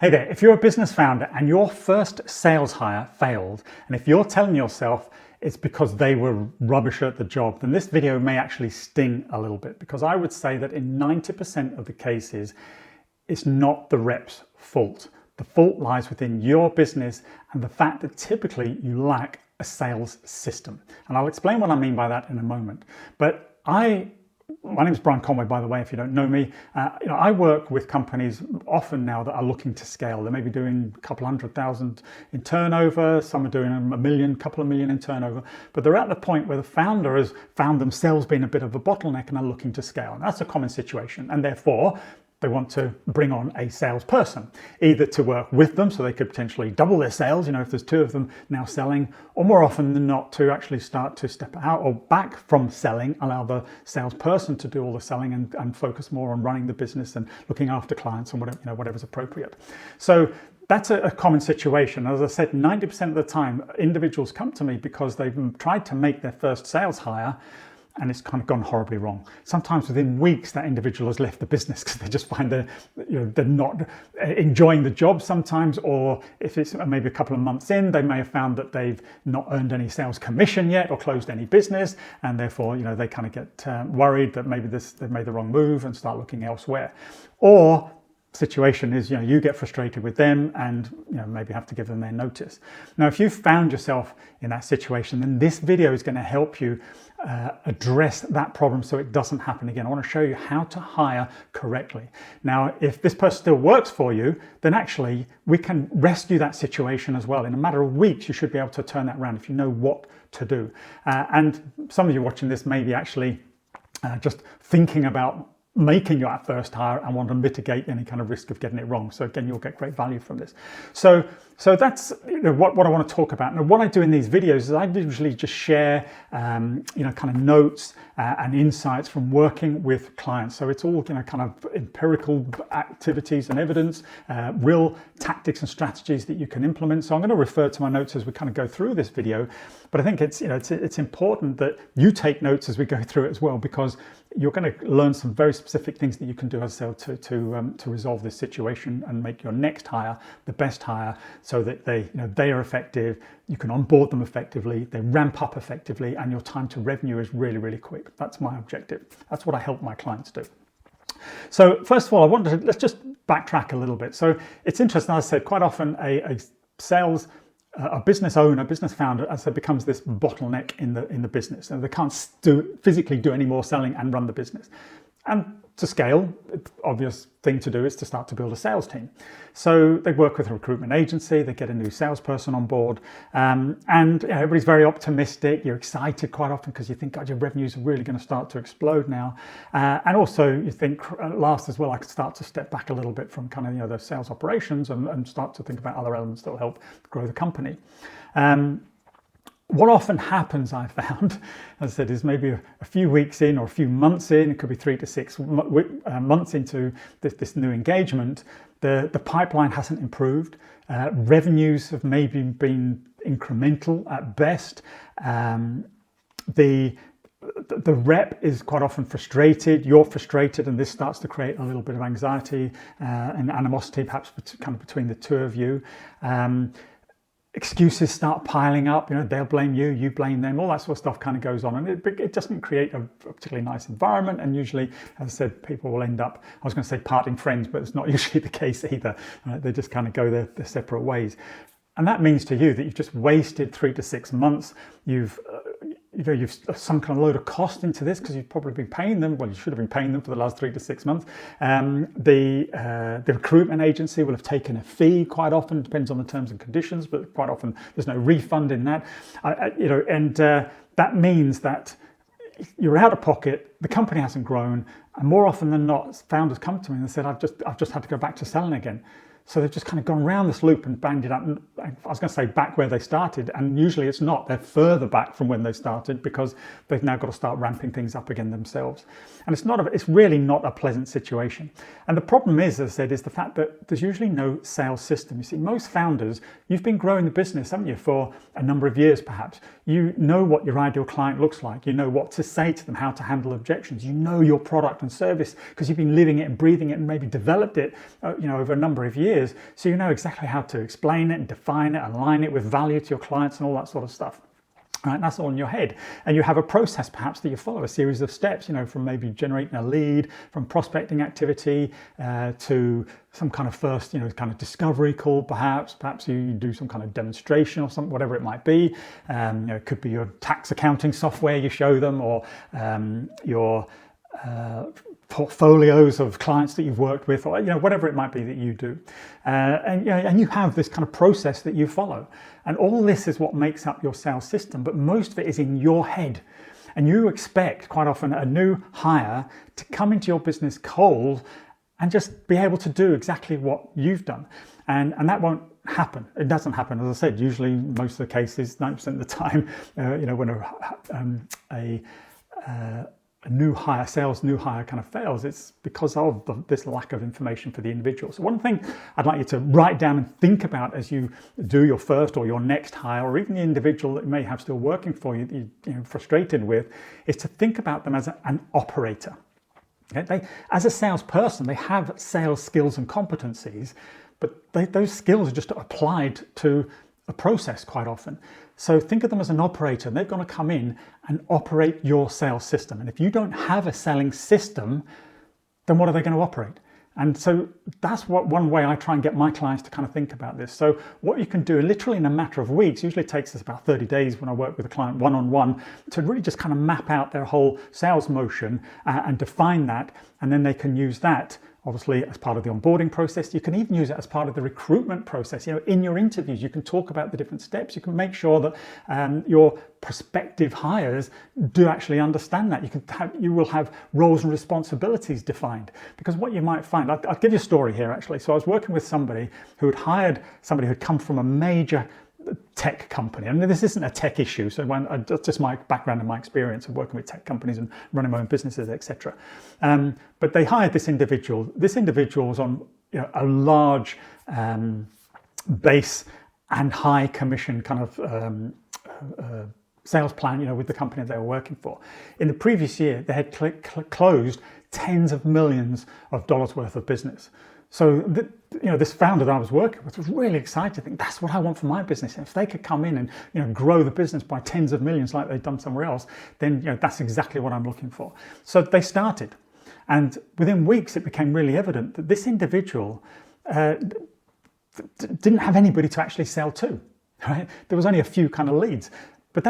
Hey there, if you're a business founder and your first sales hire failed, and if you're telling yourself it's because they were rubbish at the job, then this video may actually sting a little bit, because I would say that in 90% of the cases, it's not the rep's fault. The fault lies within your business and the fact that typically you lack a sales system. And I'll explain what I mean by that in a moment. But my name is Brian Conway, by the way, if you don't know me. I work with companies often now that are looking to scale. They may be doing a couple 100,000 in turnover. Some are doing a couple of million in turnover. But they're at the point where the founder has found themselves being a bit of a bottleneck and are looking to scale. And that's a common situation. And therefore, they want to bring on a salesperson, either to work with them so they could potentially double their sales, if there's two of them now selling, or more often than not to actually start to step out or back from selling, allow the salesperson to do all the selling and focus more on running the business and looking after clients and whatever's appropriate. So that's a common situation. As I said, 90% of the time, individuals come to me because they've tried to make their first sales hire and it's kind of gone horribly wrong. Sometimes within weeks, that individual has left the business because they just find they're not enjoying the job sometimes, or if it's maybe a couple of months in, they may have found that they've not earned any sales commission yet or closed any business, and therefore, they kind of get worried that maybe they've made the wrong move and start looking elsewhere. Or situation is, you get frustrated with them and maybe have to give them their notice. Now, if you've found yourself in that situation, then this video is going to help you address that problem so it doesn't happen again. I want to show you how to hire correctly. Now, if this person still works for you, then actually we can rescue that situation as well. In a matter of weeks, you should be able to turn that around if you know what to do. And some of you watching this may be actually just thinking about making your first hire and want to mitigate any kind of risk of getting it wrong. So again, you'll get great value from this. So that's what I want to talk about. Now, what I do in these videos is I usually just share kind of notes and insights from working with clients. So it's all kind of empirical activities and evidence, real tactics and strategies that you can implement. So I'm going to refer to my notes as we kind of go through this video. But I think it's important that you take notes as we go through it as well, because you're going to learn some very specific things that you can do as a sales to resolve this situation and make your next hire the best hire, so that they are effective, you can onboard them effectively, they ramp up effectively, and your time to revenue is really, really quick. That's my objective. That's what I help my clients do. So first of all, let's just backtrack a little bit. So it's interesting, as I said, quite often a business owner, business founder, as I said, becomes this bottleneck in the business, and they can't physically do any more selling and run the business. And to scale, the obvious thing to do is to start to build a sales team. So they work with a recruitment agency, they get a new salesperson on board, and everybody's very optimistic. You're excited quite often because you think, God, your revenues are really going to start to explode now. And also you think, last as well, I could start to step back a little bit from kind of the sales operations and start to think about other elements that will help grow the company. What often happens, I've found, as I said, is maybe a few weeks in or a few months in, it could be 3 to 6 months into this new engagement, the pipeline hasn't improved. Revenues have maybe been incremental at best. The rep is quite often frustrated, you're frustrated, and this starts to create a little bit of anxiety and animosity, perhaps kind of between the two of you. Excuses start piling up, they'll blame you, you blame them, all that sort of stuff kind of goes on, and it doesn't create a particularly nice environment. And usually, as I said, people will end up, I was going to say parting friends, but it's not usually the case either. They just kind of go their separate ways. And that means to you that you've just wasted 3 to 6 months. You've sunk a load of cost into this because you've probably been paying them. Well, you should have been paying them for the last 3 to 6 months. The recruitment agency will have taken a fee quite often. It depends on the terms and conditions, but quite often there's no refund in that. That means that you're out of pocket. The company hasn't grown, and more often than not, founders come to me and they said, "I've just had to go back to selling again." So they've just kind of gone around this loop and banded up. I was going to say back where they started, and usually it's not. They're further back from when they started because they've now got to start ramping things up again themselves. And it's really not a pleasant situation. And the problem is, as I said, is the fact that there's usually no sales system. You see, most founders, you've been growing the business, haven't you, for a number of years perhaps. You know what your ideal client looks like. You know what to say to them, how to handle objections. You know your product and service because you've been living it and breathing it and maybe developed it over a number of years. years, so you know exactly how to explain it and define it, align it with value to your clients and all that sort of stuff. Right, that's all in your head. And you have a process perhaps that you follow, a series of steps, from maybe generating a lead, from prospecting activity to some kind of first, kind of discovery call perhaps. Perhaps you do some kind of demonstration or something, whatever it might be. It could be your tax accounting software you show them, or your portfolios of clients that you've worked with, or whatever it might be that you do, and you have this kind of process that you follow, and all this is what makes up your sales system. But most of it is in your head, and you expect quite often a new hire to come into your business cold and just be able to do exactly what you've done, and that won't happen. It doesn't happen, as I said. Usually, most of the cases, 90% of the time, when a new hire, sales new hire kind of fails, it's because of this lack of information for the individual. So one thing I'd like you to write down and think about as you do your first or your next hire, or even the individual that you may have still working for you that you're frustrated with, is to think about them as an operator. Okay? As a salesperson, they have sales skills and competencies, but those skills are just applied to a process quite often. So think of them as an operator, and they're going to come in and operate your sales system. And if you don't have a selling system, then what are they going to operate? And so that's one way I try and get my clients to kind of think about this. So what you can do literally in a matter of weeks, usually takes us about 30 days when I work with a client one-on-one, to really just kind of map out their whole sales motion and define that. And then they can use that obviously as part of the onboarding process. You can even use it as part of the recruitment process. In your interviews, you can talk about the different steps. You can make sure that your prospective hires do actually understand that. You will have roles and responsibilities defined, because what you might find, I'll give you a story here actually. So I was working with somebody who had hired somebody who had come from a major tech company. I mean, this isn't a tech issue, so just my background and my experience of working with tech companies and running my own businesses, etc. But they hired this individual. This individual was on a large base and high commission kind of sales plan, with the company they were working for. In the previous year, they had closed tens of millions of dollars worth of business. So, this founder that I was working with was really excited to think, that's what I want for my business. And if they could come in and, grow the business by tens of millions like they've done somewhere else, then, that's exactly what I'm looking for. So they started. And within weeks, it became really evident that this individual didn't have anybody to actually sell to, right? There was only a few kind of leads. But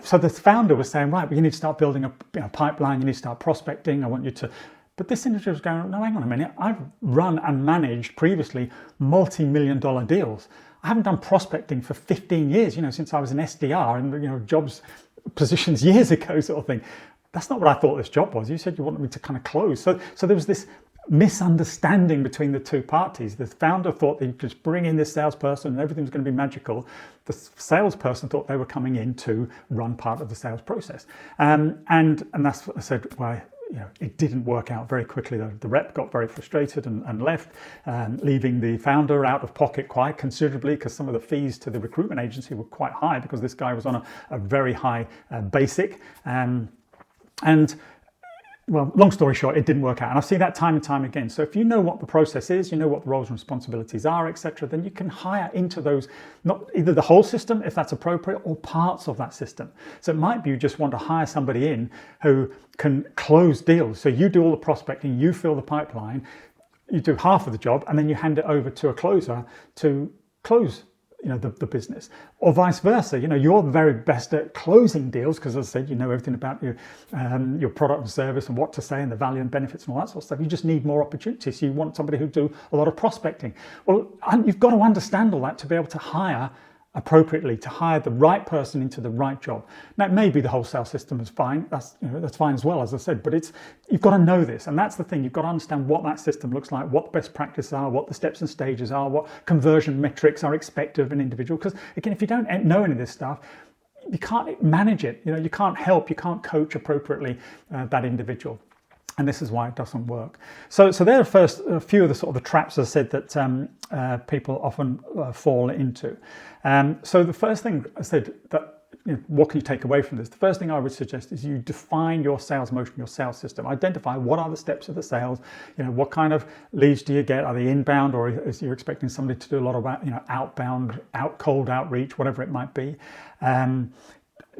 so the founder was saying, right, well, you need to start building a pipeline. You need to start prospecting. I want you to. But this individual was going, no, hang on a minute. I've run and managed previously multi-million-dollar deals. I haven't done prospecting for 15 years, since I was an SDR and, jobs positions years ago sort of thing. That's not what I thought this job was. You said you wanted me to kind of close. So there was this misunderstanding between the two parties. The founder thought they could just bring in this salesperson and everything was going to be magical. The salesperson thought they were coming in to run part of the sales process. And that's what I said, why. It didn't work out very quickly. The rep got very frustrated and left, leaving the founder out of pocket quite considerably, because some of the fees to the recruitment agency were quite high, because this guy was on a very high basic. Well, long story short, it didn't work out. And I see that time and time again. So if you know what the process is, you know what the roles and responsibilities are, etc., then you can hire into those, not either the whole system, if that's appropriate, or parts of that system. So it might be you just want to hire somebody in who can close deals. So you do all the prospecting, you fill the pipeline, you do half of the job, and then you hand it over to a closer to close the business, or vice versa. You're very best at closing deals because, as I said, you know everything about your product and service and what to say and the value and benefits and all that sort of stuff. You just need more opportunities. So you want somebody who do a lot of prospecting. Well, you've got to understand all that to be able to hire appropriately, to hire the right person into the right job. Now, maybe the wholesale system is fine. That's fine as well, as I said. But you've got to know this, and that's the thing. You've got to understand what that system looks like, what the best practices are, what the steps and stages are, what conversion metrics are expected of an individual. Because again, if you don't know any of this stuff, you can't manage it. You can't help, you can't coach appropriately that individual. And this is why it doesn't work. So there are first a few of the sort of the traps, as I said, that people often fall into. So the first thing I said, that what can you take away from this? The first thing I would suggest is you define your sales motion, your sales system. Identify what are the steps of the sales. What kind of leads do you get? Are they inbound, or is you're expecting somebody to do a lot of outbound, cold outreach, whatever it might be?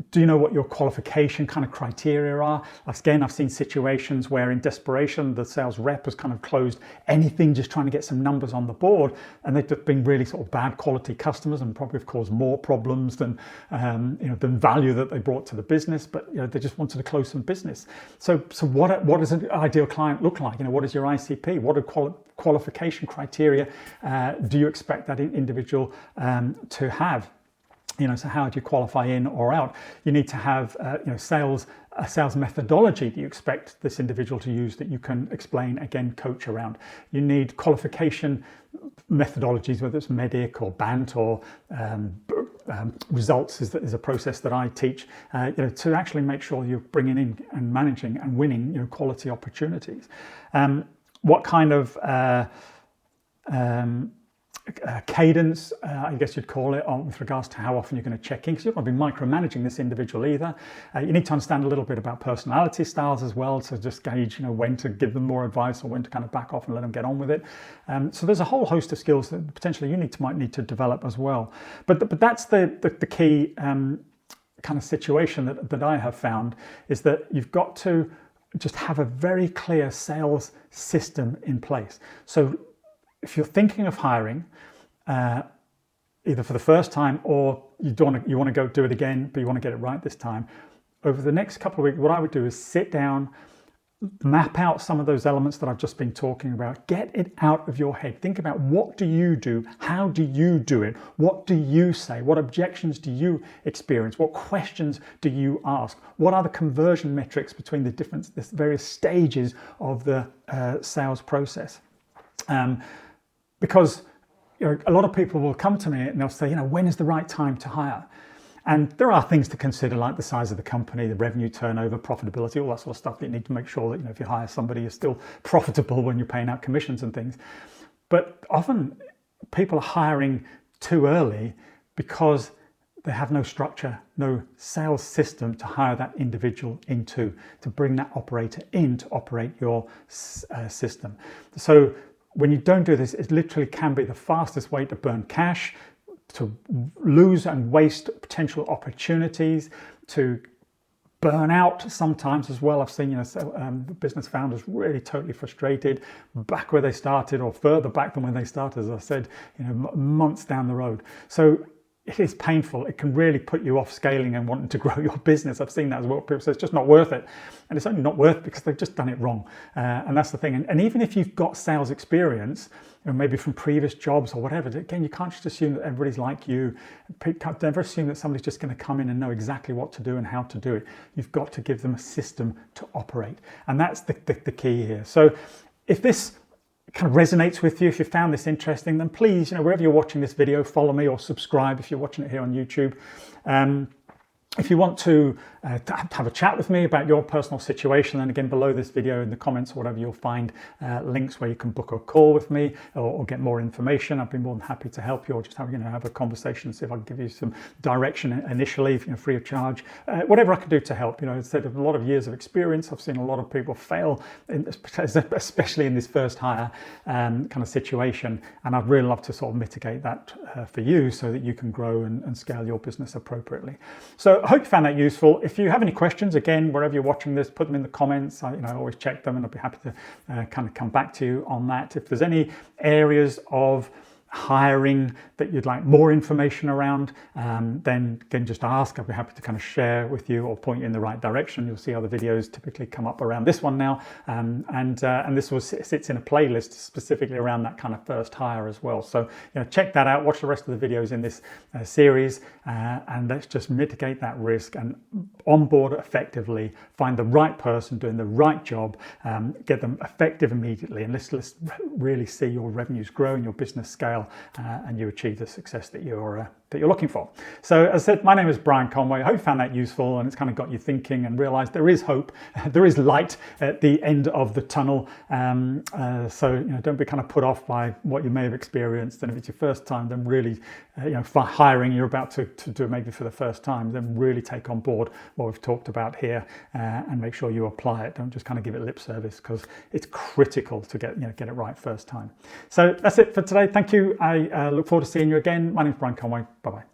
Do you know what your qualification kind of criteria are? Again, I've seen situations where in desperation, the sales rep has kind of closed anything just trying to get some numbers on the board, and they've just been really sort of bad quality customers and probably have caused more problems than than value that they brought to the business, but they just wanted to close some business. So what does an ideal client look like? What is your ICP? What are qualification criteria do you expect that individual to have? So how do you qualify in or out? You need to have a sales methodology that you expect this individual to use that you can explain, again, coach around. You need qualification methodologies, whether it's MEDDIC or BANT or results is a process that I teach, to actually make sure you're bringing in and managing and winning quality opportunities. What kind of cadence, I guess you'd call it, with regards to how often you're going to check in, because you're not going to be micromanaging this individual either. You need to understand a little bit about personality styles as well, to just gauge when to give them more advice or when to kind of back off and let them get on with it. So there's a whole host of skills that potentially you might need to develop as well. But that's the key kind of situation that I have found, is that you've got to just have a very clear sales system in place. So if you're thinking of hiring, either for the first time or you want to go do it again, but you want to get it right this time, over the next couple of weeks, what I would do is sit down, map out some of those elements that I've just been talking about, get it out of your head. Think about, what do you do? How do you do it? What do you say? What objections do you experience? What questions do you ask? What are the conversion metrics between the various stages of the sales process? Because a lot of people will come to me and they'll say, when is the right time to hire? And there are things to consider, like the size of the company, the revenue turnover, profitability, all that sort of stuff that you need to make sure that if you hire somebody, you're still profitable when you're paying out commissions and things. But often people are hiring too early because they have no structure, no sales system to hire that individual into, to bring that operator in to operate your system. So when you don't do this, it literally can be the fastest way to burn cash, to lose and waste potential opportunities, to burn out sometimes as well. I've seen business founders really totally frustrated back where they started, or further back than when they started, as I said, months down the road. So it is painful. It can really put you off scaling and wanting to grow your business. I've seen that as well. People say it's just not worth it. And it's only not worth it because they've just done it wrong. And that's the thing. And even if you've got sales experience, maybe from previous jobs or whatever, again, you can't just assume that everybody's like you. Never assume that somebody's just going to come in and know exactly what to do and how to do it. You've got to give them a system to operate. And that's the key here. So if this kind of resonates with you, if you found this interesting, then please, wherever you're watching this video, follow me or subscribe if you're watching it here on YouTube. If you want to have a chat with me about your personal situation, then again, below this video in the comments or whatever, you'll find links where you can book a call with me or get more information. I'd be more than happy to help you, or just have a conversation, see if I can give you some direction initially, free of charge. Whatever I can do to help. Instead of a lot of years of experience, I've seen a lot of people fail, especially in this first hire kind of situation, and I'd really love to sort of mitigate that for you so that you can grow and scale your business appropriately. So I hope you found that useful. If you have any questions, again, wherever you're watching this, put them in the comments. I always check them, and I'll be happy to kind of come back to you on that. If there's any areas of hiring that you'd like more information around, then again, just ask. I'll be happy to kind of share with you or point you in the right direction. You'll see other videos typically come up around this one now, and this sits in a playlist specifically around that kind of first hire as well. So check that out. Watch the rest of the videos in this series, and let's just mitigate that risk and onboard effectively. Find the right person doing the right job, get them effective immediately, and let's really see your revenues grow and your business scale fail and you achieve the success that you're looking for. So as I said, my name is Brian Conway. I hope you found that useful and it's kind of got you thinking and realized there is hope, there is light at the end of the tunnel. So don't be kind of put off by what you may have experienced. And if it's your first time, then really, for hiring you're about to do maybe for the first time, then really take on board what we've talked about here and make sure you apply it. Don't just kind of give it lip service, because it's critical to get it right first time. So that's it for today. Thank you. I look forward to seeing you again. My name is Brian Conway. Bye-bye.